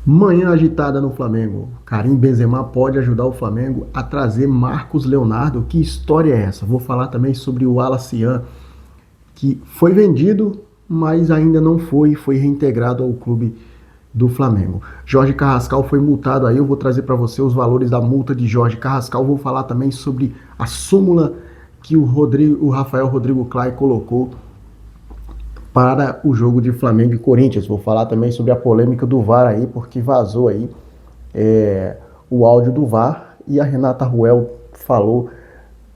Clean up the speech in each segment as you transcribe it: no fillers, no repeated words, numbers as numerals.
Manhã agitada no Flamengo. Karim Benzema pode ajudar o Flamengo a trazer Marcos Leonardo. Que história é essa? Vou falar também sobre o Alacian, que foi vendido, mas ainda não foi reintegrado ao clube do Flamengo. Jorge Carrascal foi multado aí, eu vou trazer para você os valores da multa de Jorge Carrascal. Vou falar também sobre a súmula que o Rafael Rodrigo Clay colocou para o jogo de Flamengo e Corinthians. Vou falar também sobre a polêmica do VAR aí, porque vazou aí é, o áudio do VAR e a Renata Ruel falou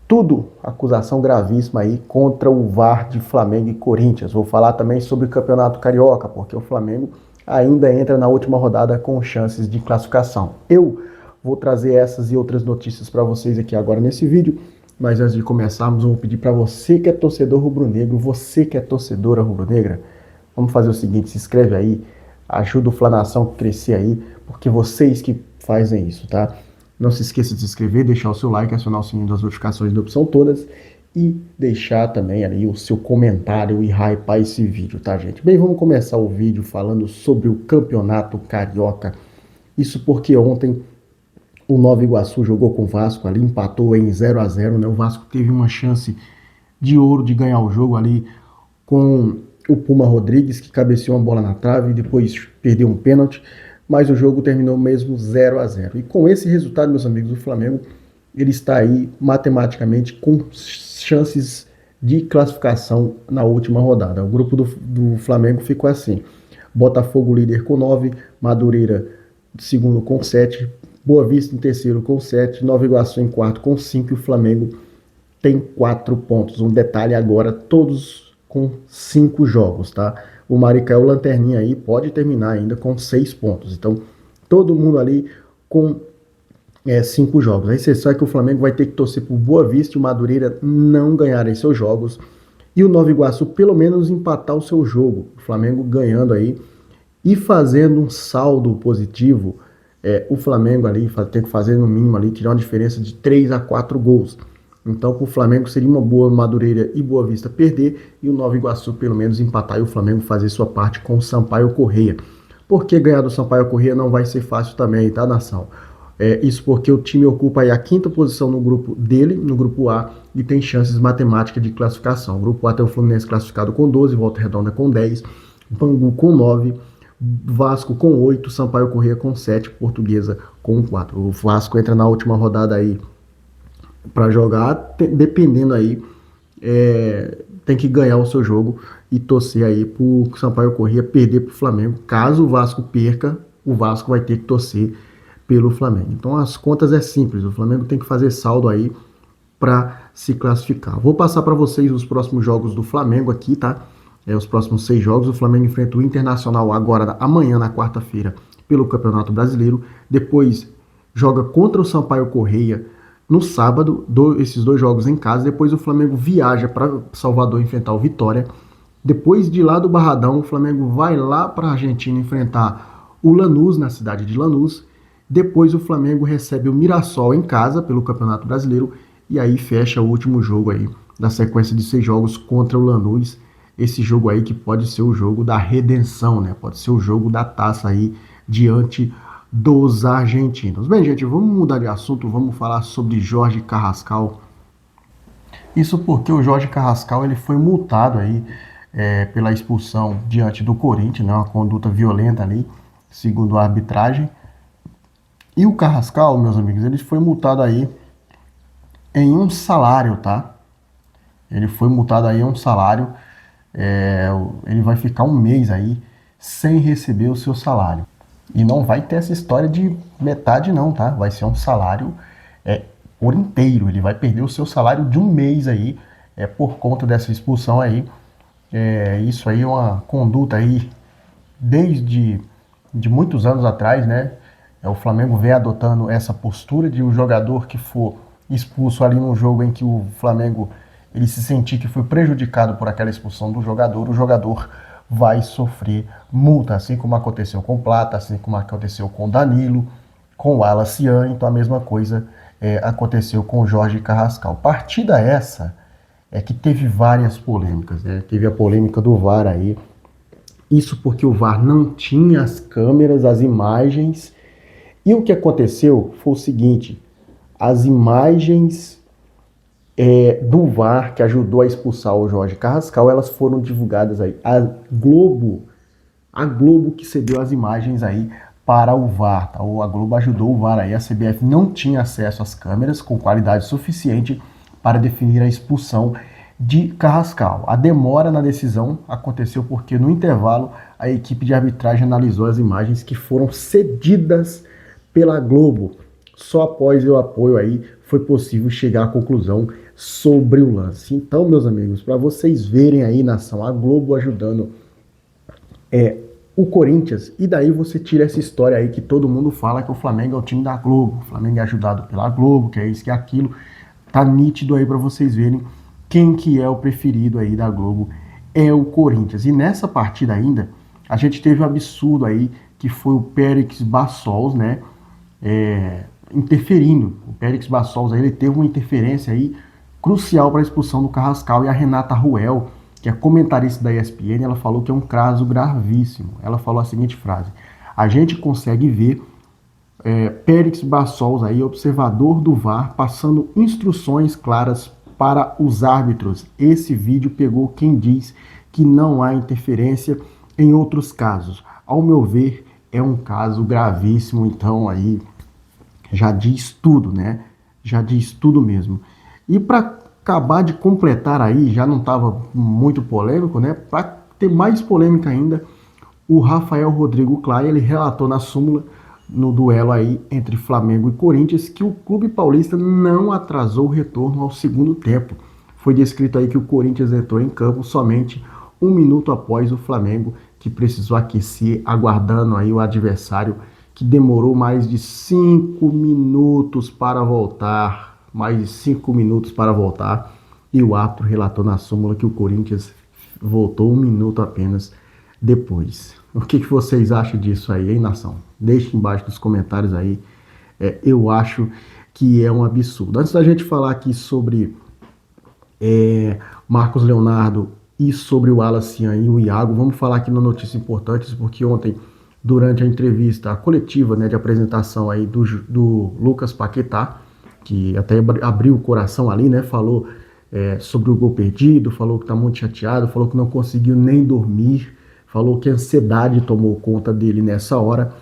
tudo, acusação gravíssima aí contra o VAR de Flamengo e Corinthians. Vou falar também sobre o Campeonato Carioca, porque o Flamengo ainda entra na última rodada com chances de classificação. Eu vou trazer essas e outras notícias para vocês aqui agora nesse vídeo. Mas antes de começarmos, eu vou pedir para você que é torcedor rubro-negro, você que é torcedora rubro-negra, vamos fazer o seguinte, se inscreve aí, ajuda o Flanação a crescer aí, porque vocês que fazem isso, tá? Não se esqueça de se inscrever, deixar o seu like, acionar o sininho das notificações da opção todas e deixar também ali o seu comentário e hypar esse vídeo, tá, gente? Bem, vamos começar o vídeo falando sobre o Campeonato Carioca. Isso porque ontem o Nova Iguaçu jogou com o Vasco ali, empatou em 0-0, né? O Vasco teve uma chance de ouro de ganhar o jogo ali com o Puma Rodrigues, que cabeceou uma bola na trave e depois perdeu um pênalti, mas o jogo terminou mesmo 0-0. E com esse resultado, meus amigos, o Flamengo ele está aí matematicamente com chances de classificação na última rodada. O grupo do Flamengo ficou assim: Botafogo líder com 9, Madureira segundo com 7, Boa Vista em terceiro com 7, Nova Iguaçu em quarto com 5 e o Flamengo tem 4 pontos. Um detalhe agora, todos com 5 jogos, tá? O Maricá, o Lanterninha aí, pode terminar ainda com 6 pontos. Então, todo mundo ali com 5 jogos. Aí você sabe que o Flamengo vai ter que torcer por Boa Vista e o Madureira não ganharem seus jogos. E o Nova Iguaçu, pelo menos, empatar o seu jogo. O Flamengo ganhando aí e fazendo um saldo positivo. O Flamengo ali tem que fazer no mínimo ali, tirar uma diferença de 3 a 4 gols. Então, para o Flamengo seria uma boa Madureira e Boa Vista perder e o Nova Iguaçu pelo menos empatar e o Flamengo fazer sua parte com o Sampaio Corrêa. Porque ganhar do Sampaio Corrêa não vai ser fácil também, tá, nação? Isso porque o time ocupa aí a quinta posição no grupo dele, no grupo A, e tem chances matemáticas de classificação. O grupo A tem o Fluminense classificado com 12, Volta Redonda com 10, Bangu com 9, Vasco com 8, Sampaio Corrêa com 7, Portuguesa com 4. O Vasco entra na última rodada aí para jogar, dependendo aí, tem que ganhar o seu jogo e torcer aí pro Sampaio Corrêa perder pro Flamengo. Caso o Vasco perca, o Vasco vai ter que torcer pelo Flamengo. Então as contas é simples, o Flamengo tem que fazer saldo aí para se classificar. Vou passar para vocês os próximos jogos do Flamengo aqui, tá? Os próximos 6 jogos. O Flamengo enfrenta o Internacional agora, amanhã, na quarta-feira, pelo Campeonato Brasileiro. Depois joga contra o Sampaio Corrêa no sábado, esses 2 jogos em casa. Depois o Flamengo viaja para Salvador enfrentar o Vitória. Depois de lá do Barradão, o Flamengo vai lá para a Argentina enfrentar o Lanús, na cidade de Lanús. Depois o Flamengo recebe o Mirassol em casa pelo Campeonato Brasileiro e aí fecha o último jogo aí da sequência de 6 jogos contra o Lanús. Esse jogo aí que pode ser o jogo da redenção, né? Pode ser o jogo da taça aí diante dos argentinos. Bem, gente, vamos mudar de assunto, vamos falar sobre Jorge Carrascal. Isso porque o Jorge Carrascal ele foi multado aí pela expulsão diante do Corinthians, né? Uma conduta violenta ali, segundo a arbitragem. E o Carrascal, meus amigos, ele foi multado aí em um salário, tá? Ele foi multado aí em um salário. Ele vai ficar um mês aí sem receber o seu salário. E não vai ter essa história de metade não, tá? Vai ser um salário por inteiro. Ele vai perder o seu salário de um mês aí por conta dessa expulsão aí. Isso aí é uma conduta aí desde de muitos anos atrás, né? O Flamengo vem adotando essa postura de o jogador que for expulso ali num jogo em que o Flamengo ele se sentir que foi prejudicado por aquela expulsão do jogador, o jogador vai sofrer multa, assim como aconteceu com o Plata, assim como aconteceu com o Danilo, com o Alacian. Então a mesma coisa aconteceu com o Jorge Carrascal. Partida essa que teve várias polêmicas, né? Teve a polêmica do VAR aí, Isso porque o VAR não tinha as câmeras, as imagens. E o que aconteceu foi o seguinte: as imagens do VAR que ajudou a expulsar o Jorge Carrascal, elas foram divulgadas aí. A Globo que cedeu as imagens aí para o VAR, tá? Ou a Globo ajudou o VAR aí. A CBF não tinha acesso às câmeras com qualidade suficiente para definir a expulsão de Carrascal. A demora na decisão aconteceu porque no intervalo a equipe de arbitragem analisou as imagens que foram cedidas pela Globo. Só após o apoio aí foi possível chegar à conclusão sobre o lance. Então, meus amigos, para vocês verem aí, nação, a Globo ajudando o Corinthians, e daí você tira essa história aí que todo mundo fala que o Flamengo é o time da Globo, o Flamengo é ajudado pela Globo, que é isso, que é aquilo. Tá nítido aí para vocês verem quem que é o preferido aí da Globo, é o Corinthians. E nessa partida ainda, a gente teve um absurdo aí, que foi o Périx Bassols, né, interferindo. O Périx Bassols aí, ele teve uma interferência aí crucial para a expulsão do Carrascal, e a Renata Ruel, que é comentarista da ESPN, ela falou que é um caso gravíssimo. Ela falou a seguinte frase: a gente consegue ver Périx Bassols aí, observador do VAR, passando instruções claras para os árbitros. Esse vídeo pegou quem diz que não há interferência em outros casos. Ao meu ver, é um caso gravíssimo, então aí já diz tudo, né? Já diz tudo mesmo. E para acabar de completar aí, já não estava muito polêmico, né? Para ter mais polêmica ainda, o Rafael Rodrigo Clay, ele relatou na súmula, no duelo aí entre Flamengo e Corinthians, que o clube paulista não atrasou o retorno ao segundo tempo. Foi descrito aí que o Corinthians entrou em campo somente 1 minuto após o Flamengo, que precisou aquecer, aguardando aí o adversário, que demorou mais de 5 minutos para voltar. Mais de 5 minutos para voltar. E o árbitro relatou na súmula que o Corinthians voltou 1 minuto apenas depois. O que vocês acham disso aí, hein, nação? Deixe embaixo nos comentários aí. Eu acho que é um absurdo. Antes da gente falar aqui sobre Marcos Leonardo e sobre o Wallace e o Iago, vamos falar aqui na notícias importantes, porque ontem, durante a entrevista, a coletiva, né, de apresentação aí do Lucas Paquetá, que até abriu o coração ali, né, falou sobre o gol perdido, falou que está muito chateado, falou que não conseguiu nem dormir, falou que a ansiedade tomou conta dele nessa hora.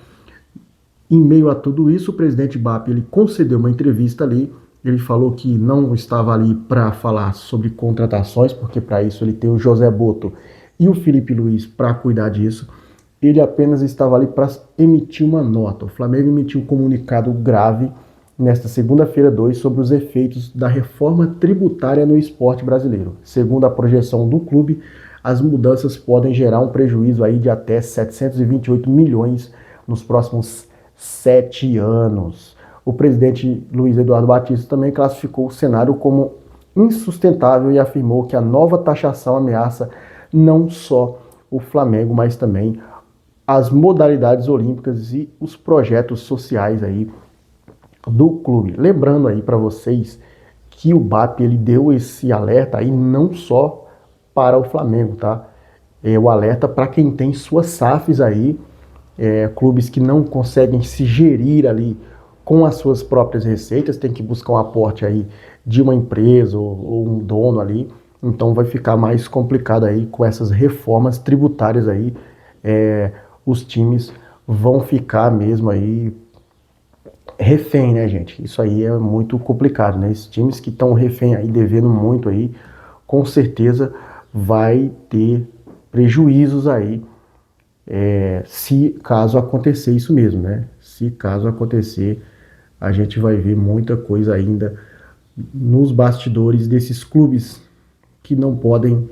Em meio a tudo isso, o presidente BAP, ele concedeu uma entrevista ali. Ele falou que não estava ali para falar sobre contratações, porque para isso ele tem o José Boto e o Felipe Luiz para cuidar disso. Ele apenas estava ali para emitir uma nota. O Flamengo emitiu um comunicado grave nesta segunda-feira 2 sobre os efeitos da reforma tributária no esporte brasileiro. Segundo a projeção do clube, as mudanças podem gerar um prejuízo aí de até 728 milhões nos próximos 7 anos. O presidente Luiz Eduardo Batista também classificou o cenário como insustentável e afirmou que a nova taxação ameaça não só o Flamengo, mas também as modalidades olímpicas e os projetos sociais aí do clube. Lembrando aí para vocês que o BAP, ele deu esse alerta aí não só para o Flamengo, tá? O alerta para quem tem suas SAFs aí, clubes que não conseguem se gerir ali com as suas próprias receitas, tem que buscar um aporte aí de uma empresa ou um dono ali, então vai ficar mais complicado aí com essas reformas tributárias aí, os times vão ficar mesmo aí refém, né, gente? Isso aí é muito complicado, né? Esses times que estão refém aí, devendo muito aí, com certeza vai ter prejuízos aí, se caso acontecer isso mesmo, né? Se caso acontecer, a gente vai ver muita coisa ainda nos bastidores desses clubes que não podem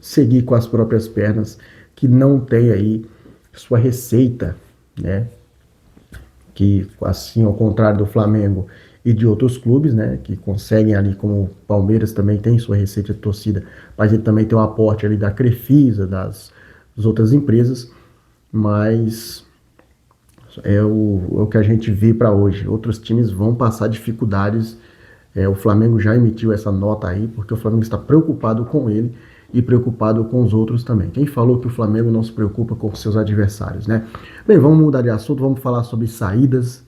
seguir com as próprias pernas, que não tem aí sua receita, né? Que assim, ao contrário do Flamengo e de outros clubes, né, que conseguem ali, como o Palmeiras também tem sua receita de torcida, mas ele também tem um aporte ali da Crefisa, das outras empresas, mas é o que a gente vê para hoje. Outros times vão passar dificuldades, o Flamengo já emitiu essa nota aí, porque o Flamengo está preocupado com ele, e preocupado com os outros também. Quem falou que o Flamengo não se preocupa com seus adversários, né? Bem, vamos mudar de assunto, vamos falar sobre saídas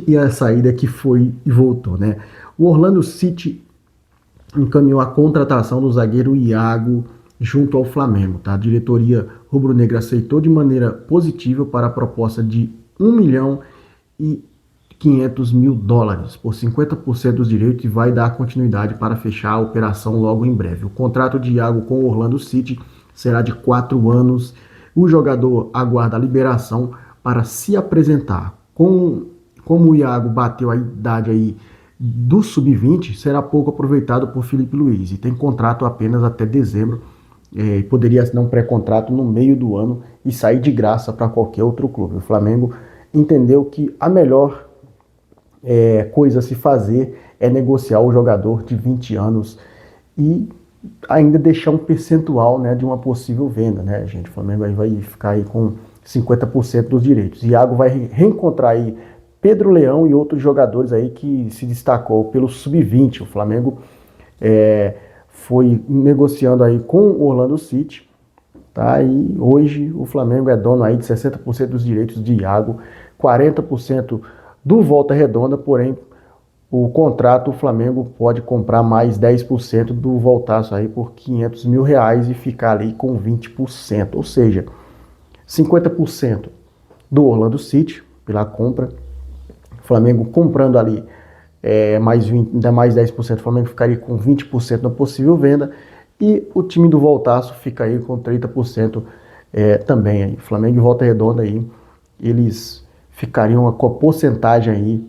e a saída que foi e voltou, né? O Orlando City encaminhou a contratação do zagueiro Iago junto ao Flamengo, tá? A diretoria rubro-negra aceitou de maneira positiva para a proposta de 1.500.000 por 50% dos direitos e vai dar continuidade para fechar a operação logo em breve. O contrato de Iago com o Orlando City será de 4 anos. O jogador aguarda a liberação para se apresentar. Como o Iago bateu a idade aí do sub-20, será pouco aproveitado por Felipe Luiz e tem contrato apenas até dezembro. Poderia assinar um pré-contrato no meio do ano e sair de graça para qualquer outro clube. O Flamengo entendeu que a melhor coisa a se fazer é negociar o jogador de 20 anos e ainda deixar um percentual, né, de uma possível venda, né, gente? O Flamengo aí vai ficar aí com 50% dos direitos. Iago vai reencontrar aí Pedro Leão e outros jogadores aí que se destacou pelo sub-20. O Flamengo foi negociando aí com o Orlando City, tá? E hoje o Flamengo é dono aí de 60% dos direitos de Iago, 40% do Volta Redonda, porém o contrato o Flamengo pode comprar mais 10% do Voltaço aí por R$500 mil e ficar ali com 20%, ou seja, 50% do Orlando City pela compra, o Flamengo comprando ali mais 20, ainda mais 10%, o Flamengo ficaria com 20% na possível venda e o time do Voltaço fica aí com 30% também aí. Flamengo e Volta Redonda aí, eles ficariam com a porcentagem aí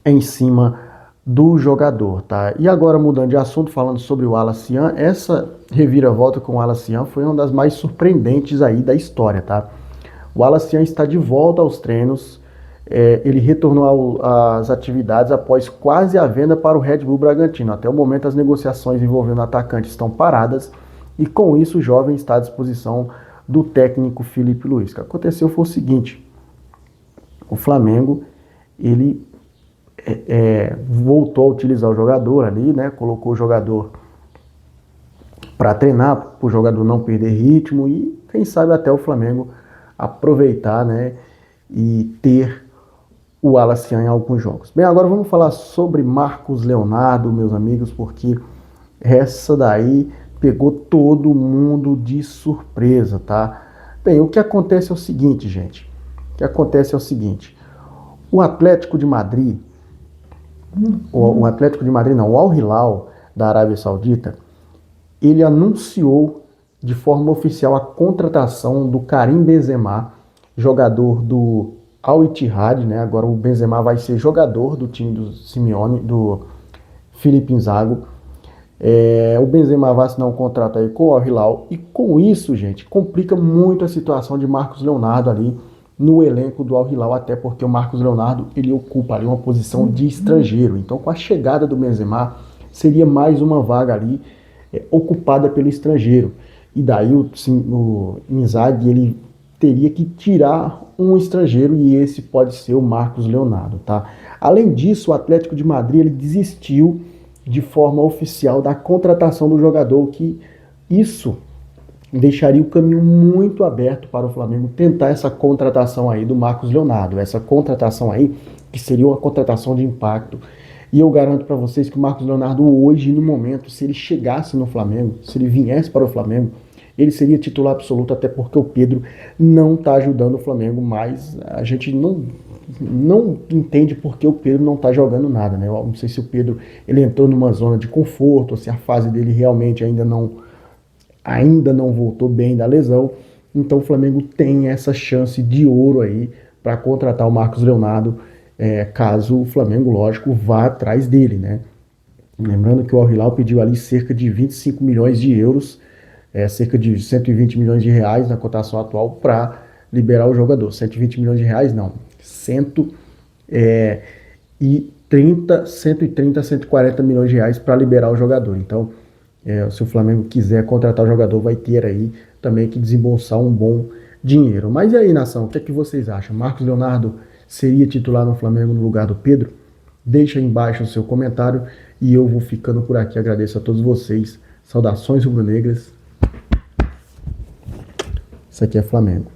em cima do jogador, tá? E agora mudando de assunto, falando sobre o Wallace Yan, essa reviravolta com o Wallace Yan foi uma das mais surpreendentes aí da história, tá? O Wallace Yan está de volta aos treinos, ele retornou às atividades após quase a venda para o Red Bull Bragantino. Até o momento as negociações envolvendo o atacante estão paradas e com isso o jovem está à disposição do técnico Felipe Luiz. O que aconteceu foi o seguinte: o Flamengo, ele voltou a utilizar o jogador ali, né? Colocou o jogador para treinar, para o jogador não perder ritmo e quem sabe até o Flamengo aproveitar, né? E ter o Wallace Yan em alguns jogos. Bem, agora vamos falar sobre Marcos Leonardo, meus amigos, porque essa daí pegou todo mundo de surpresa, tá? Bem, o que acontece é o seguinte, gente. O que acontece é o seguinte. O Atlético de Madrid, o Atlético de Madrid não, o Al Hilal da Arábia Saudita, ele anunciou de forma oficial a contratação do Karim Benzema, jogador do Al Ittihad, né? Agora o Benzema vai ser jogador do time do Simeone, do Filipe Inzaghi. O Benzema vai assinar um contrato aí com o Al Hilal e com isso, gente, complica muito a situação de Marcos Leonardo ali no elenco do Al Hilal, até porque o Marcos Leonardo ele ocupa ali uma posição de estrangeiro. Então, com a chegada do Benzema, seria mais uma vaga ali ocupada pelo estrangeiro. E daí o Inzaghi ele teria que tirar um estrangeiro e esse pode ser o Marcos Leonardo, tá? Além disso, o Atlético de Madrid ele desistiu de forma oficial da contratação do jogador, que isso deixaria o caminho muito aberto para o Flamengo tentar essa contratação aí do Marcos Leonardo, essa contratação aí que seria uma contratação de impacto. E eu garanto para vocês que o Marcos Leonardo hoje, no momento, se ele chegasse no Flamengo, se ele viesse para o Flamengo, ele seria titular absoluto, até porque o Pedro não está ajudando o Flamengo, mas a gente não entende por que o Pedro não está jogando nada, né? Eu não sei se o Pedro ele entrou numa zona de conforto, ou se a fase dele realmente ainda não voltou bem da lesão. Então o Flamengo tem essa chance de ouro aí para contratar o Marcos Leonardo, caso o Flamengo, lógico, vá atrás dele, né? Lembrando que o Al Hilal pediu ali cerca de 25 milhões de euros, cerca de 120 milhões de reais na cotação atual para liberar o jogador. 120 milhões de reais não, 130, 140 milhões de reais para liberar o jogador. Então, se o Flamengo quiser contratar o jogador, vai ter aí também que desembolsar um bom dinheiro. Mas e aí, nação, o que é que vocês acham? Marcos Leonardo seria titular no Flamengo no lugar do Pedro? Deixa aí embaixo o seu comentário e eu vou ficando por aqui. Agradeço a todos vocês. Saudações rubro-negras. Isso aqui é Flamengo.